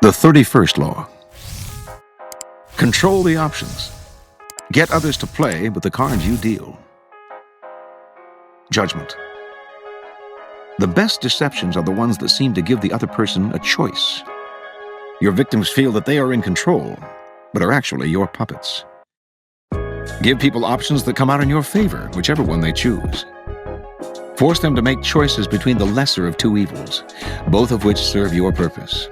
The 31st Law. Control the options. Get others to play with the cards you deal. Judgment. The best deceptions are the ones that seem to give the other person a choice. Your victims feel that they are in control, but are actually your puppets. Give people options that come out in your favor, whichever one they choose. Force them to make choices between the lesser of two evils, both of which serve your purpose.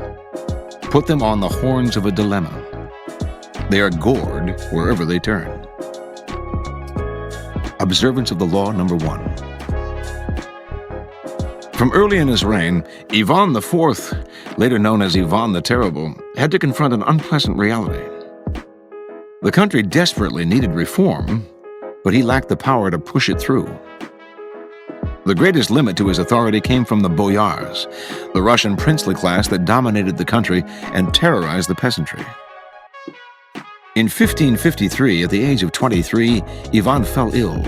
Put them on the horns of a dilemma. They are gored wherever they turn. Observance of the law number 1. From early in his reign, Ivan IV, later known as Ivan the Terrible, had to confront an unpleasant reality. The country desperately needed reform, but he lacked the power to push it through. The greatest limit to his authority came from the boyars, the Russian princely class that dominated the country and terrorized the peasantry. In 1553, at the age of 23, Ivan fell ill.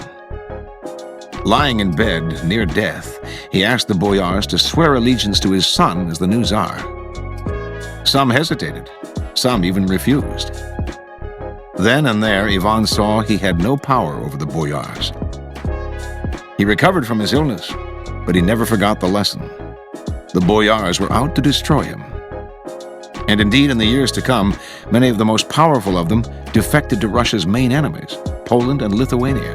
Lying in bed, near death, he asked the boyars to swear allegiance to his son as the new Tsar. Some hesitated, some even refused. Then and there, Ivan saw he had no power over the boyars. He recovered from his illness, but he never forgot the lesson. The boyars were out to destroy him. And indeed, in the years to come, many of the most powerful of them defected to Russia's main enemies, Poland and Lithuania,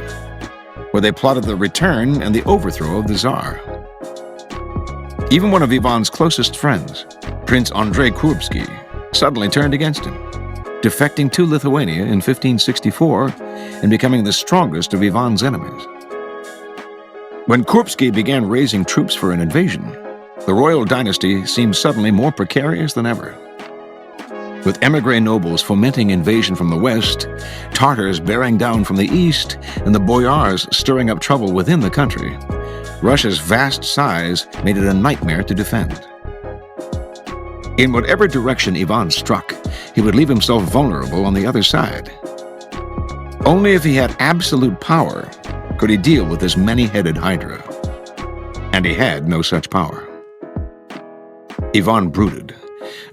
where they plotted the return and the overthrow of the Tsar. Even one of Ivan's closest friends, Prince Andrei Kurbsky, suddenly turned against him, defecting to Lithuania in 1564 and becoming the strongest of Ivan's enemies. When Kurbsky began raising troops for an invasion, the royal dynasty seemed suddenly more precarious than ever. With émigré nobles fomenting invasion from the west, Tartars bearing down from the east, and the boyars stirring up trouble within the country, Russia's vast size made it a nightmare to defend. In whatever direction Ivan struck, he would leave himself vulnerable on the other side. Only if he had absolute power could he deal with this many-headed hydra. And he had no such power. Ivan brooded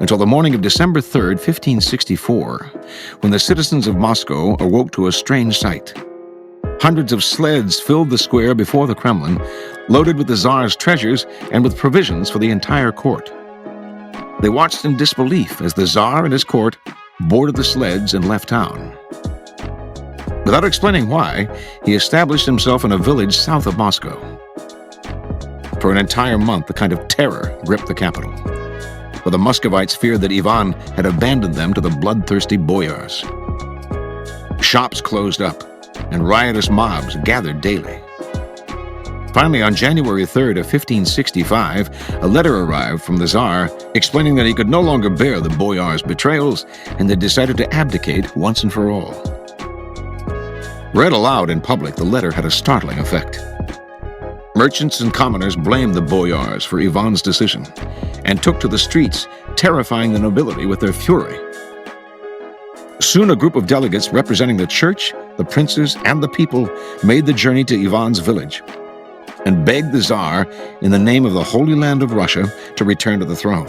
until the morning of December 3rd, 1564, when the citizens of Moscow awoke to a strange sight. Hundreds of sleds filled the square before the Kremlin, loaded with the Tsar's treasures and with provisions for the entire court. They watched in disbelief as the Tsar and his court boarded the sleds and left town. Without explaining why, he established himself in a village south of Moscow. For an entire month, a kind of terror gripped the capital, for the Muscovites feared that Ivan had abandoned them to the bloodthirsty boyars. Shops closed up, and riotous mobs gathered daily. Finally, on January 3rd of 1565, a letter arrived from the Tsar explaining that he could no longer bear the boyars' betrayals and had decided to abdicate once and for all. Read aloud in public, the letter had a startling effect. Merchants and commoners blamed the boyars for Ivan's decision and took to the streets, terrifying the nobility with their fury. Soon a group of delegates representing the church, the princes, and the people made the journey to Ivan's village and begged the Tsar, in the name of the Holy Land of Russia, to return to the throne.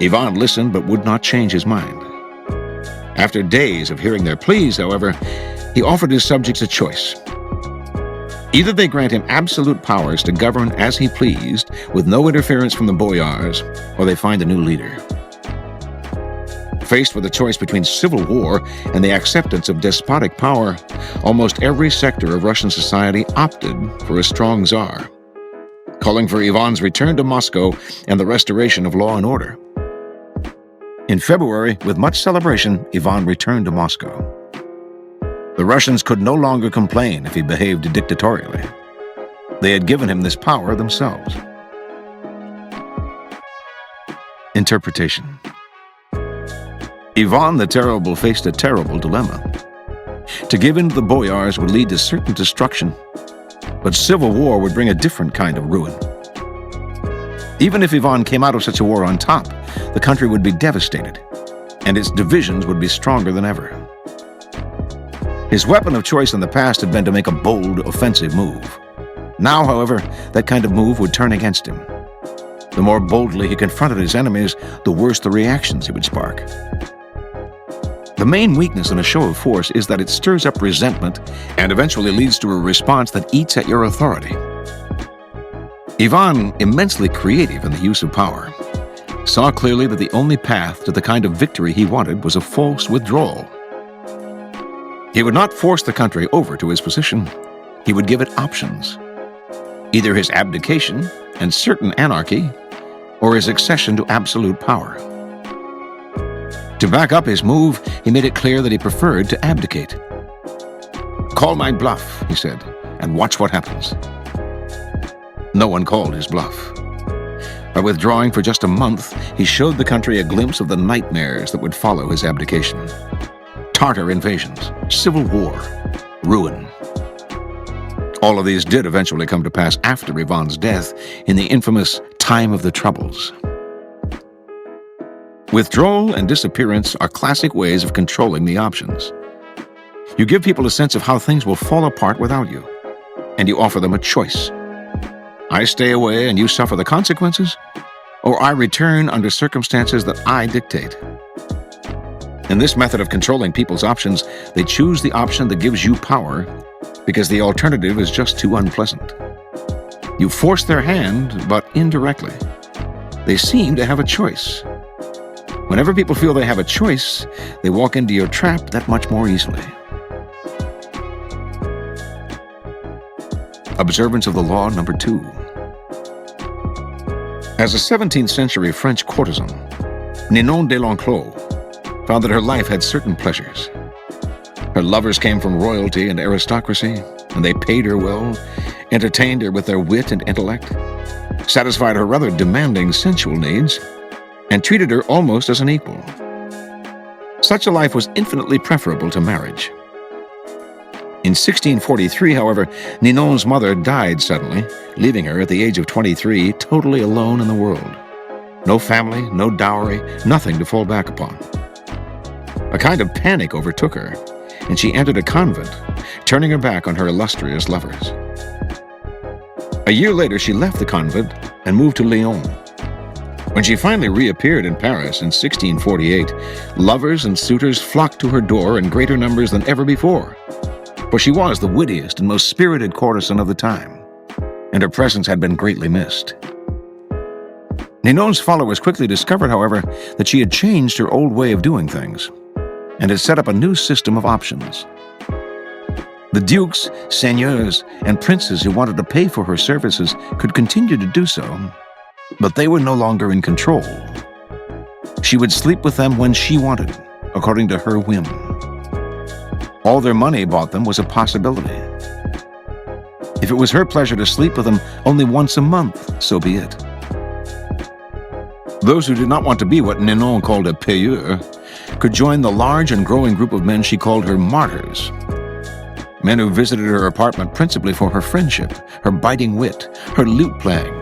Ivan listened but would not change his mind. After days of hearing their pleas, however, he offered his subjects a choice. Either they grant him absolute powers to govern as he pleased, with no interference from the boyars, or they find a new leader. Faced with a choice between civil war and the acceptance of despotic power, almost every sector of Russian society opted for a strong Tsar, calling for Ivan's return to Moscow and the restoration of law and order. In February, with much celebration, Ivan returned to Moscow. The Russians could no longer complain if he behaved dictatorially. They had given him this power themselves. Interpretation. Ivan the Terrible faced a terrible dilemma. To give in to the boyars would lead to certain destruction, but civil war would bring a different kind of ruin. Even if Ivan came out of such a war on top, the country would be devastated, and its divisions would be stronger than ever. His weapon of choice in the past had been to make a bold, offensive move. Now, however, that kind of move would turn against him. The more boldly he confronted his enemies, the worse the reactions he would spark. The main weakness in a show of force is that it stirs up resentment and eventually leads to a response that eats at your authority. Ivan, immensely creative in the use of power, saw clearly that the only path to the kind of victory he wanted was a false withdrawal. He would not force the country over to his position. He would give it options. Either his abdication and certain anarchy, or his accession to absolute power. To back up his move, he made it clear that he preferred to abdicate. "Call my bluff," he said, "and watch what happens." No one called his bluff. By withdrawing for just a month, he showed the country a glimpse of the nightmares that would follow his abdication. Tartar invasions, civil war, ruin. All of these did eventually come to pass after Ivan's death in the infamous Time of the Troubles. Withdrawal and disappearance are classic ways of controlling the options. You give people a sense of how things will fall apart without you, and you offer them a choice. I stay away and you suffer the consequences, or I return under circumstances that I dictate. In this method of controlling people's options, they choose the option that gives you power because the alternative is just too unpleasant. You force their hand, but indirectly. They seem to have a choice. Whenever people feel they have a choice, they walk into your trap that much more easily. Observance of the law number 2. As a 17th century French courtesan, Ninon de l'Enclos found that her life had certain pleasures. Her lovers came from royalty and aristocracy, and they paid her well, entertained her with their wit and intellect, satisfied her rather demanding sensual needs, and treated her almost as an equal. Such a life was infinitely preferable to marriage. In 1643, however, Ninon's mother died suddenly, leaving her at the age of 23 totally alone in the world. No family, no dowry, nothing to fall back upon. A kind of panic overtook her, and she entered a convent, turning her back on her illustrious lovers. A year later, she left the convent and moved to Lyon. When she finally reappeared in Paris in 1648, lovers and suitors flocked to her door in greater numbers than ever before, for she was the wittiest and most spirited courtesan of the time, and her presence had been greatly missed. Ninon's followers quickly discovered, however, that she had changed her old way of doing things, and had set up a new system of options. The dukes, seigneurs, and princes who wanted to pay for her services could continue to do so, but they were no longer in control. She would sleep with them when she wanted, according to her whim. All their money bought them was a possibility. If it was her pleasure to sleep with them only once a month, so be it. Those who did not want to be what Ninon called a payeur could join the large and growing group of men she called her martyrs. Men who visited her apartment principally for her friendship, her biting wit, her lute playing,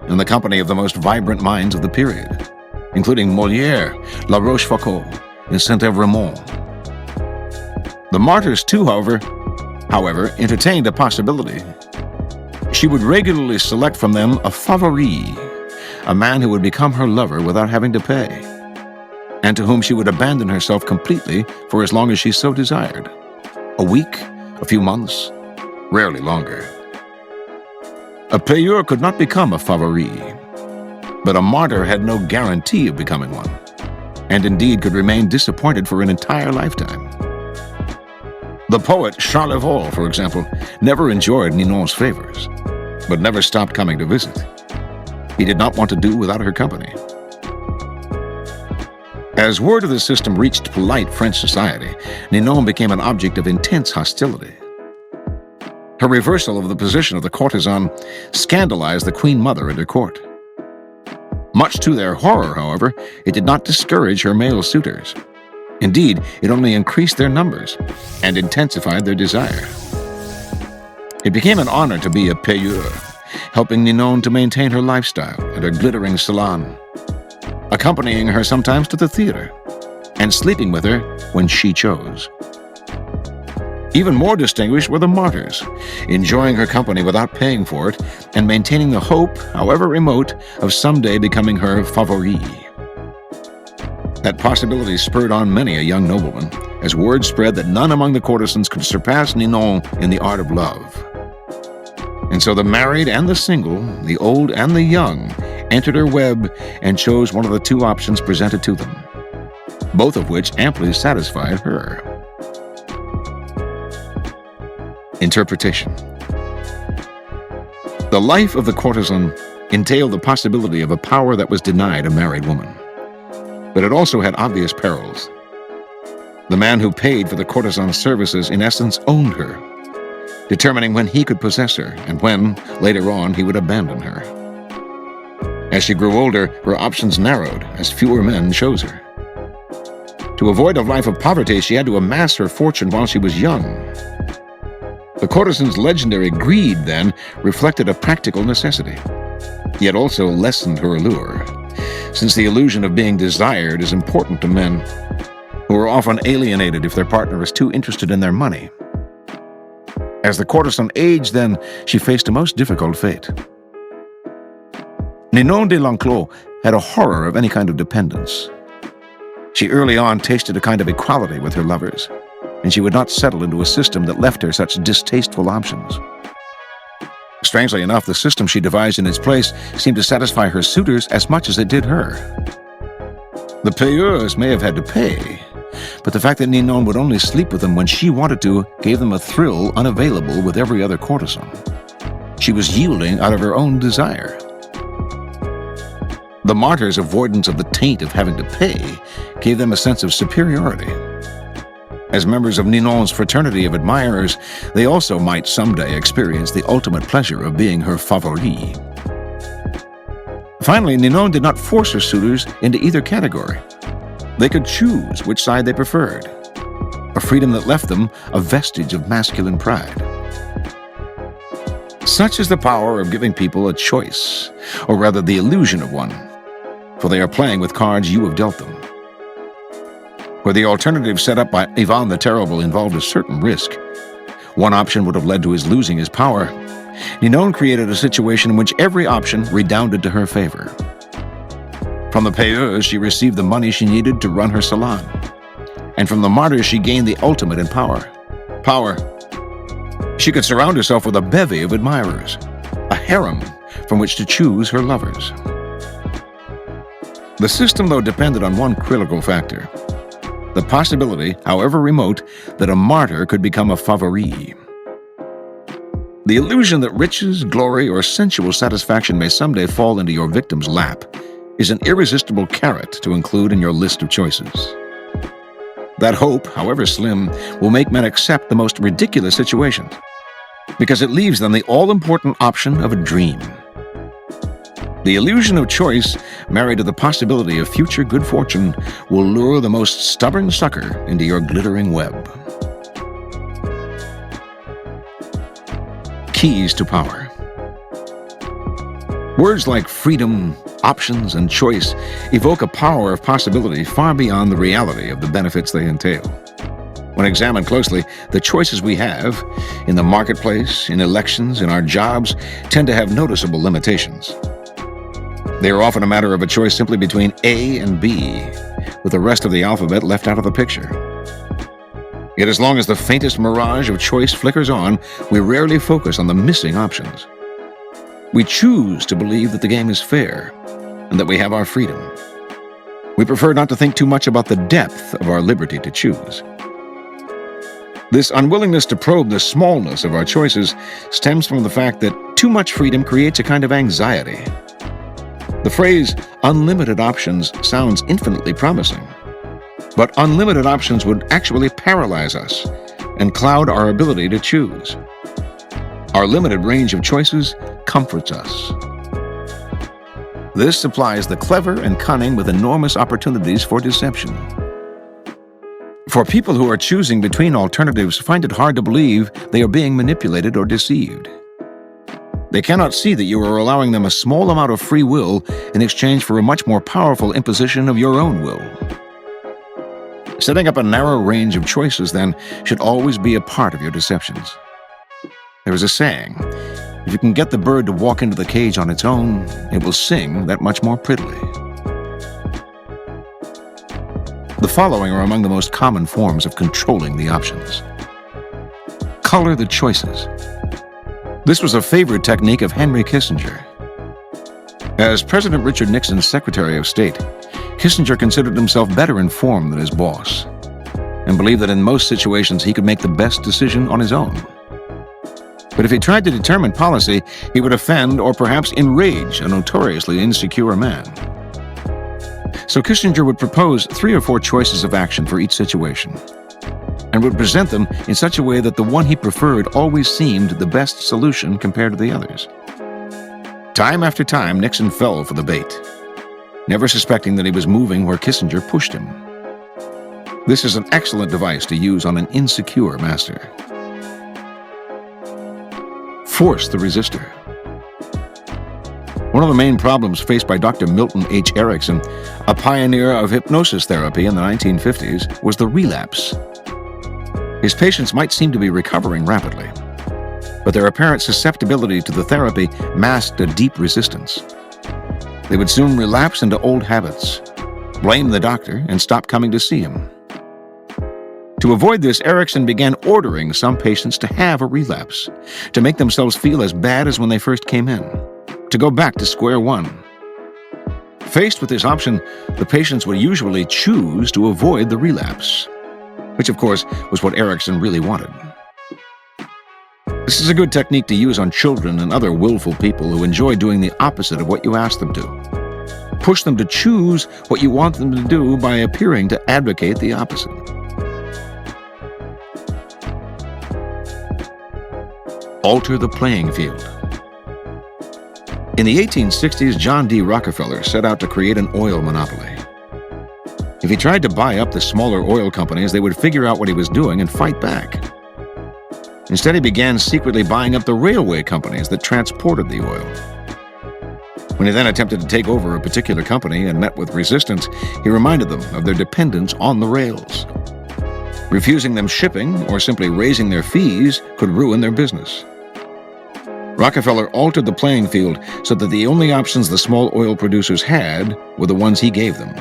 in the company of the most vibrant minds of the period, including Molière, La Rochefoucauld, and Saint-Evremont. The martyrs too, however, entertained a possibility. She would regularly select from them a favori, a man who would become her lover without having to pay, and to whom she would abandon herself completely for as long as she so desired. A week, a few months, rarely longer. A payeur could not become a favori, but a martyr had no guarantee of becoming one, and indeed could remain disappointed for an entire lifetime. The poet Charlevoix, for example, never enjoyed Ninon's favors, but never stopped coming to visit. He did not want to do without her company. As word of the system reached polite French society, Ninon became an object of intense hostility. Her reversal of the position of the courtesan scandalized the Queen Mother and her court. Much to their horror, however, it did not discourage her male suitors. Indeed, it only increased their numbers and intensified their desire. It became an honor to be a payeur, helping Ninon to maintain her lifestyle and her glittering salon, accompanying her sometimes to the theater, and sleeping with her when she chose. Even more distinguished were the martyrs, enjoying her company without paying for it and maintaining the hope, however remote, of someday becoming her favori. That possibility spurred on many a young nobleman, as word spread that none among the courtesans could surpass Ninon in the art of love. And so the married and the single, the old and the young, entered her web and chose one of the two options presented to them, both of which amply satisfied her. Interpretation. The life of the courtesan entailed the possibility of a power that was denied a married woman. But it also had obvious perils. The man who paid for the courtesan's services in essence owned her, determining when he could possess her and when, later on, he would abandon her. As she grew older, her options narrowed as fewer men chose her. To avoid a life of poverty, she had to amass her fortune while she was young. The courtesan's legendary greed, then, reflected a practical necessity, yet also lessened her allure, since the illusion of being desired is important to men, who are often alienated if their partner is too interested in their money. As the courtesan aged, then, she faced a most difficult fate. Ninon de l'Enclos had a horror of any kind of dependence. She early on tasted a kind of equality with her lovers, and she would not settle into a system that left her such distasteful options. Strangely enough, the system she devised in its place seemed to satisfy her suitors as much as it did her. The payeurs may have had to pay, but the fact that Ninon would only sleep with them when she wanted to gave them a thrill unavailable with every other courtesan. She was yielding out of her own desire. The martyrs' avoidance of the taint of having to pay gave them a sense of superiority. As members of Ninon's fraternity of admirers, they also might someday experience the ultimate pleasure of being her favori. Finally, Ninon did not force her suitors into either category. They could choose which side they preferred, a freedom that left them a vestige of masculine pride. Such is the power of giving people a choice, or rather the illusion of one, for they are playing with cards you have dealt them. Where the alternative set up by Ivan the Terrible involved a certain risk, one option would have led to his losing his power, Ninon created a situation in which every option redounded to her favor. From the payeurs, she received the money she needed to run her salon, and from the martyrs she gained the ultimate in power. Power. She could surround herself with a bevy of admirers, a harem from which to choose her lovers. The system, though, depended on one critical factor: the possibility, however remote, that a martyr could become a favori. The illusion that riches, glory, or sensual satisfaction may someday fall into your victim's lap is an irresistible carrot to include in your list of choices. That hope, however slim, will make men accept the most ridiculous situations, because it leaves them the all-important option of a dream. The illusion of choice, married to the possibility of future good fortune, will lure the most stubborn sucker into your glittering web. Keys to power. Words like freedom, options, and choice evoke a power of possibility far beyond the reality of the benefits they entail. When examined closely, the choices we have, in the marketplace, in elections, in our jobs, tend to have noticeable limitations. They are often a matter of a choice simply between A and B, with the rest of the alphabet left out of the picture. Yet as long as the faintest mirage of choice flickers on, we rarely focus on the missing options. We choose to believe that the game is fair and that we have our freedom. We prefer not to think too much about the depth of our liberty to choose. This unwillingness to probe the smallness of our choices stems from the fact that too much freedom creates a kind of anxiety. The phrase unlimited options sounds infinitely promising, but unlimited options would actually paralyze us and cloud our ability to choose. Our limited range of choices comforts us. This supplies the clever and cunning with enormous opportunities for deception. For people who are choosing between alternatives find it hard to believe they are being manipulated or deceived. They cannot see that you are allowing them a small amount of free will in exchange for a much more powerful imposition of your own will. Setting up a narrow range of choices, then, should always be a part of your deceptions. There is a saying, if you can get the bird to walk into the cage on its own, it will sing that much more prettily. The following are among the most common forms of controlling the options. Color the choices. This was a favorite technique of Henry Kissinger. As President Richard Nixon's Secretary of State, Kissinger considered himself better informed than his boss, and believed that in most situations he could make the best decision on his own. But if he tried to determine policy, he would offend or perhaps enrage a notoriously insecure man. So Kissinger would propose 3 or 4 choices of action for each situation, and would present them in such a way that the one he preferred always seemed the best solution compared to the others. Time after time, Nixon fell for the bait, never suspecting that he was moving where Kissinger pushed him. This is an excellent device to use on an insecure master. Force the resistor. One of the main problems faced by Dr. Milton H. Erickson, a pioneer of hypnosis therapy in the 1950s, was the relapse. His patients might seem to be recovering rapidly, but their apparent susceptibility to the therapy masked a deep resistance. They would soon relapse into old habits, blame the doctor, and stop coming to see him. To avoid this, Erickson began ordering some patients to have a relapse, to make themselves feel as bad as when they first came in, to go back to square one. Faced with this option, the patients would usually choose to avoid the relapse, which of course was what Erickson really wanted. This is a good technique to use on children and other willful people who enjoy doing the opposite of what you ask them to. Push them to choose what you want them to do by appearing to advocate the opposite. Alter the playing field. In the 1860s, John D. Rockefeller set out to create an oil monopoly. If he tried to buy up the smaller oil companies, they would figure out what he was doing and fight back. Instead, he began secretly buying up the railway companies that transported the oil. When he then attempted to take over a particular company and met with resistance, he reminded them of their dependence on the rails. Refusing them shipping or simply raising their fees could ruin their business. Rockefeller altered the playing field so that the only options the small oil producers had were the ones he gave them.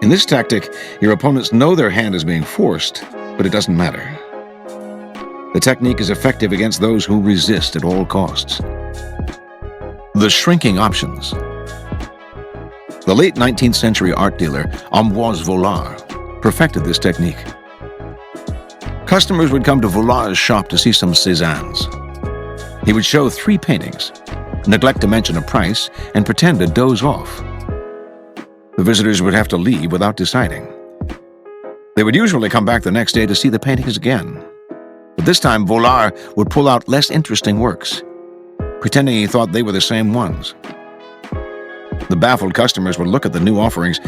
In this tactic, your opponents know their hand is being forced, but it doesn't matter. The technique is effective against those who resist at all costs. The shrinking options. The late 19th century art dealer Ambroise Vollard perfected this technique. Customers would come to Vollard's shop to see some Cézannes. He would show 3 paintings, neglect to mention a price, and pretend to doze off. The visitors would have to leave without deciding. They would usually come back the next day to see the paintings again. But this time, Vollard would pull out less interesting works, pretending he thought they were the same ones. The baffled customers would look at the new offerings,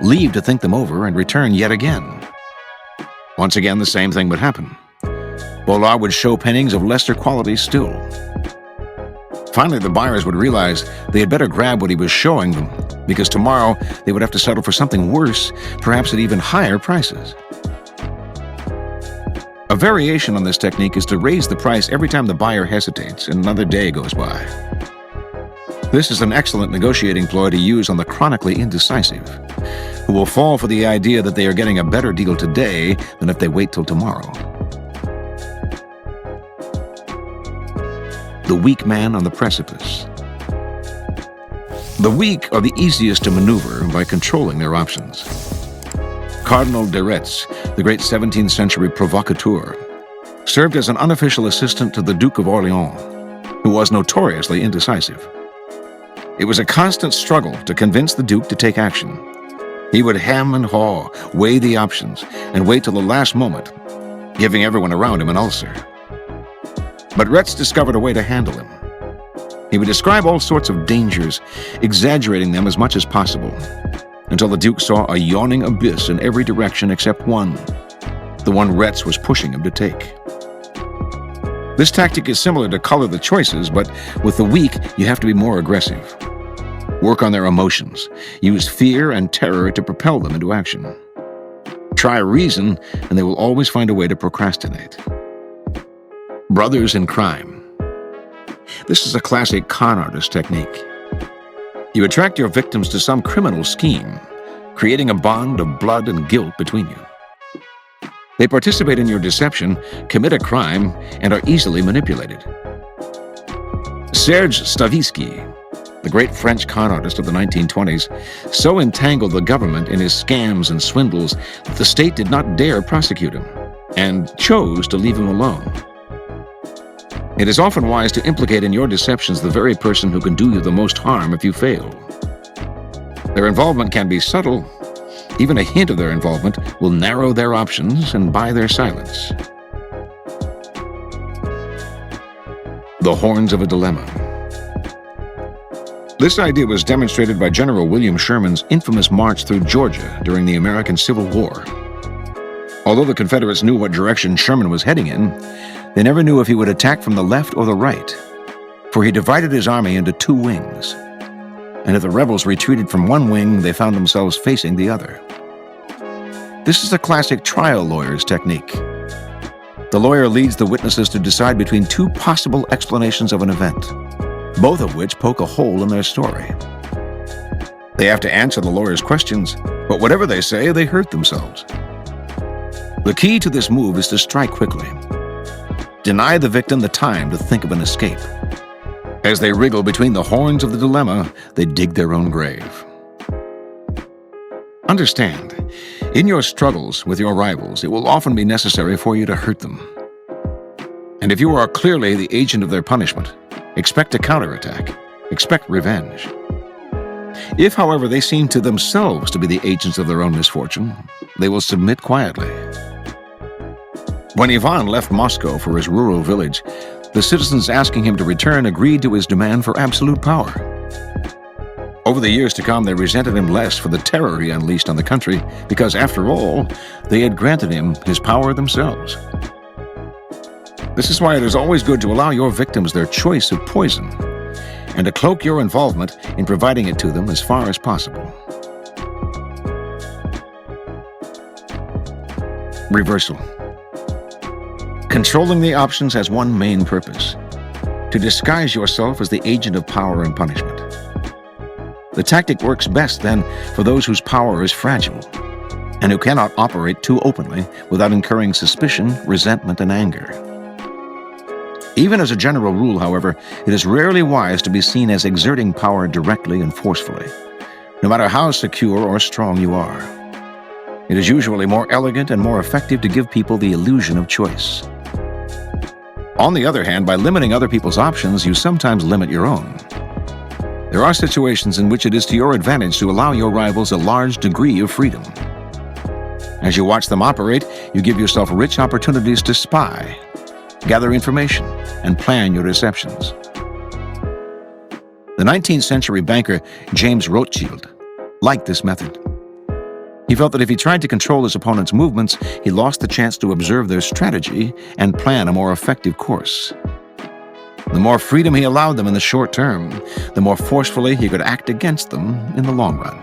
leave to think them over, and return yet again. Once again, the same thing would happen. Vollard would show paintings of lesser quality still. Finally, the buyers would realize they had better grab what he was showing them, because tomorrow they would have to settle for something worse, perhaps at even higher prices. A variation on this technique is to raise the price every time the buyer hesitates and another day goes by. This is an excellent negotiating ploy to use on the chronically indecisive, who will fall for the idea that they are getting a better deal today than if they wait till tomorrow. The weak man on the precipice. The weak are the easiest to maneuver by controlling their options. Cardinal de Retz, the great 17th century provocateur, served as an unofficial assistant to the Duke of Orleans, who was notoriously indecisive. It was a constant struggle to convince the Duke to take action. He would hem and haw, weigh the options, and wait till the last moment, giving everyone around him an ulcer. But Retz discovered a way to handle him. He would describe all sorts of dangers, exaggerating them as much as possible, until the Duke saw a yawning abyss in every direction except one, the one Retz was pushing him to take. This tactic is similar to color the choices, but with the weak, you have to be more aggressive. Work on their emotions. Use fear and terror to propel them into action. Try reason, and they will always find a way to procrastinate. Brothers in crime. This is a classic con artist technique. You attract your victims to some criminal scheme, creating a bond of blood and guilt between you. They participate in your deception, commit a crime, and are easily manipulated. Serge Stavisky, the great French con artist of the 1920s, so entangled the government in his scams and swindles that the state did not dare prosecute him, and chose to leave him alone. It is often wise to implicate in your deceptions the very person who can do you the most harm if you fail. Their involvement can be subtle. Even a hint of their involvement will narrow their options and buy their silence. The horns of a dilemma. This idea was demonstrated by General William Sherman's infamous march through Georgia during the American Civil War. Although the Confederates knew what direction Sherman was heading in, they never knew if he would attack from the left or the right, for he divided his army into two wings. And if the rebels retreated from one wing, they found themselves facing the other. This is a classic trial lawyer's technique. The lawyer leads the witnesses to decide between two possible explanations of an event, both of which poke a hole in their story. They have to answer the lawyer's questions, but whatever they say, they hurt themselves. The key to this move is to strike quickly. Deny the victim the time to think of an escape. As they wriggle between the horns of the dilemma, they dig their own grave. Understand, in your struggles with your rivals, it will often be necessary for you to hurt them. And if you are clearly the agent of their punishment, expect a counterattack, expect revenge. If, however, they seem to themselves to be the agents of their own misfortune, they will submit quietly. When Ivan left Moscow for his rural village, the citizens asking him to return agreed to his demand for absolute power. Over the years to come, they resented him less for the terror he unleashed on the country, because after all, they had granted him his power themselves. This is why it is always good to allow your victims their choice of poison, and to cloak your involvement in providing it to them as far as possible. Reversal. Controlling the options has one main purpose: to disguise yourself as the agent of power and punishment. The tactic works best, then, for those whose power is fragile, and who cannot operate too openly without incurring suspicion, resentment, and anger. Even as a general rule, however, it is rarely wise to be seen as exerting power directly and forcefully, no matter how secure or strong you are. It is usually more elegant and more effective to give people the illusion of choice. On the other hand, by limiting other people's options, you sometimes limit your own. There are situations in which it is to your advantage to allow your rivals a large degree of freedom. As you watch them operate, you give yourself rich opportunities to spy, gather information, and plan your deceptions. The 19th century banker James Rothschild liked this method. He felt that if he tried to control his opponent's movements, he lost the chance to observe their strategy and plan a more effective course. The more freedom he allowed them in the short term, the more forcefully he could act against them in the long run.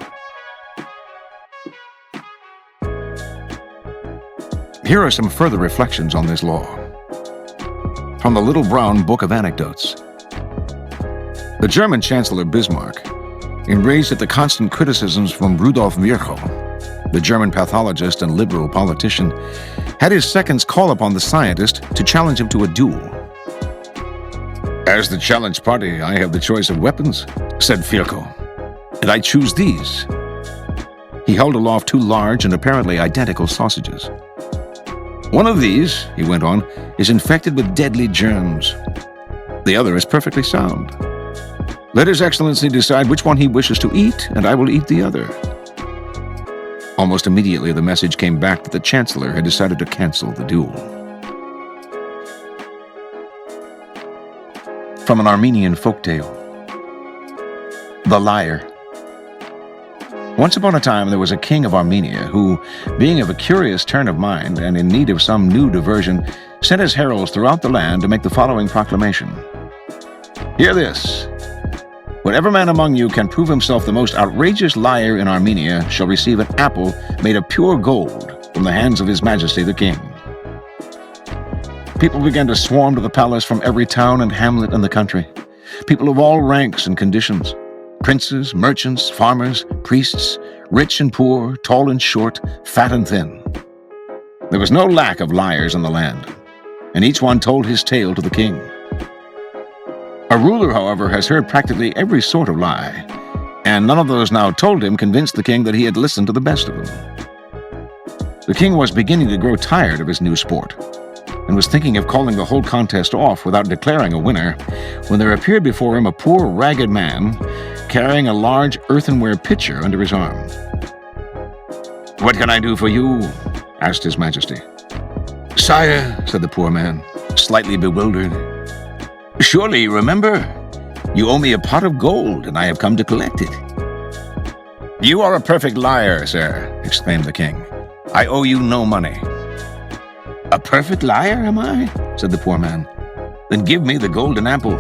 Here are some further reflections on this law. From the Little Brown Book of Anecdotes. The German Chancellor Bismarck, enraged at the constant criticisms from Rudolf Virchow, the German pathologist and liberal politician, had his seconds call upon the scientist to challenge him to a duel. "As the challenged party, I have the choice of weapons," said Virchow, "and I choose these." He held aloft two large and apparently identical sausages. "One of these," he went on, "is infected with deadly germs. The other is perfectly sound. Let His Excellency decide which one he wishes to eat, and I will eat the other." Almost immediately, the message came back that the Chancellor had decided to cancel the duel. From an Armenian folktale. The Liar. Once upon a time, there was a king of Armenia who, being of a curious turn of mind and in need of some new diversion, sent his heralds throughout the land to make the following proclamation. "Hear this. Whatever man among you can prove himself the most outrageous liar in Armenia shall receive an apple made of pure gold from the hands of His Majesty the King. People began to swarm to the palace from every town and hamlet in the country. People of all ranks and conditions. Princes, merchants, farmers, priests, rich and poor, tall and short, fat and thin. There was no lack of liars in the land, and each one told his tale to the king. A ruler, however, has heard practically every sort of lie, and none of those now told him convinced the king that he had listened to the best of them. The king was beginning to grow tired of his new sport, and was thinking of calling the whole contest off without declaring a winner, when there appeared before him a poor, ragged man carrying a large earthenware pitcher under his arm. "What can I do for you?" asked His Majesty. "Sire," said the poor man, slightly bewildered, "surely you remember? You owe me a pot of gold, and I have come to collect it." "You are a perfect liar, sir," exclaimed the king. "I owe you no money." "A perfect liar, am I?" said the poor man. "Then give me the golden apple."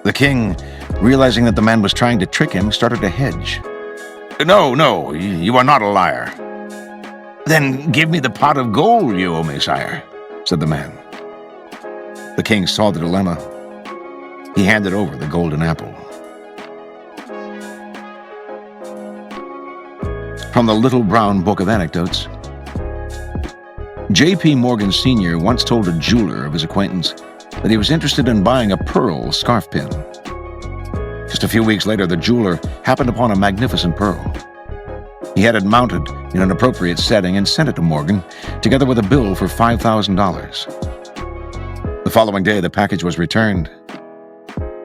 The king, realizing that the man was trying to trick him, started to hedge. No, you are not a liar." "Then give me the pot of gold you owe me, sire," said the man. The king saw the dilemma. He handed over the golden apple. From the Little Brown Book of Anecdotes. J.P. Morgan Sr. once told a jeweler of his acquaintance that he was interested in buying a pearl scarf pin. Just a few weeks later, the jeweler happened upon a magnificent pearl. He had it mounted in an appropriate setting and sent it to Morgan, together with a bill for $5,000. The following day, the package was returned.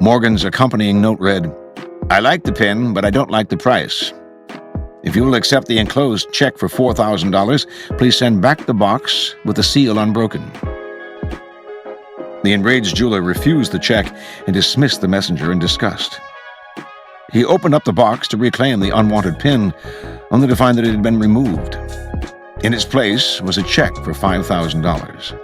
Morgan's accompanying note read, "I like the pin, but I don't like the price. If you will accept the enclosed check for $4,000, please send back the box with the seal unbroken." The enraged jeweler refused the check and dismissed the messenger in disgust. He opened up the box to reclaim the unwanted pin, only to find that it had been removed. In its place was a check for $5,000.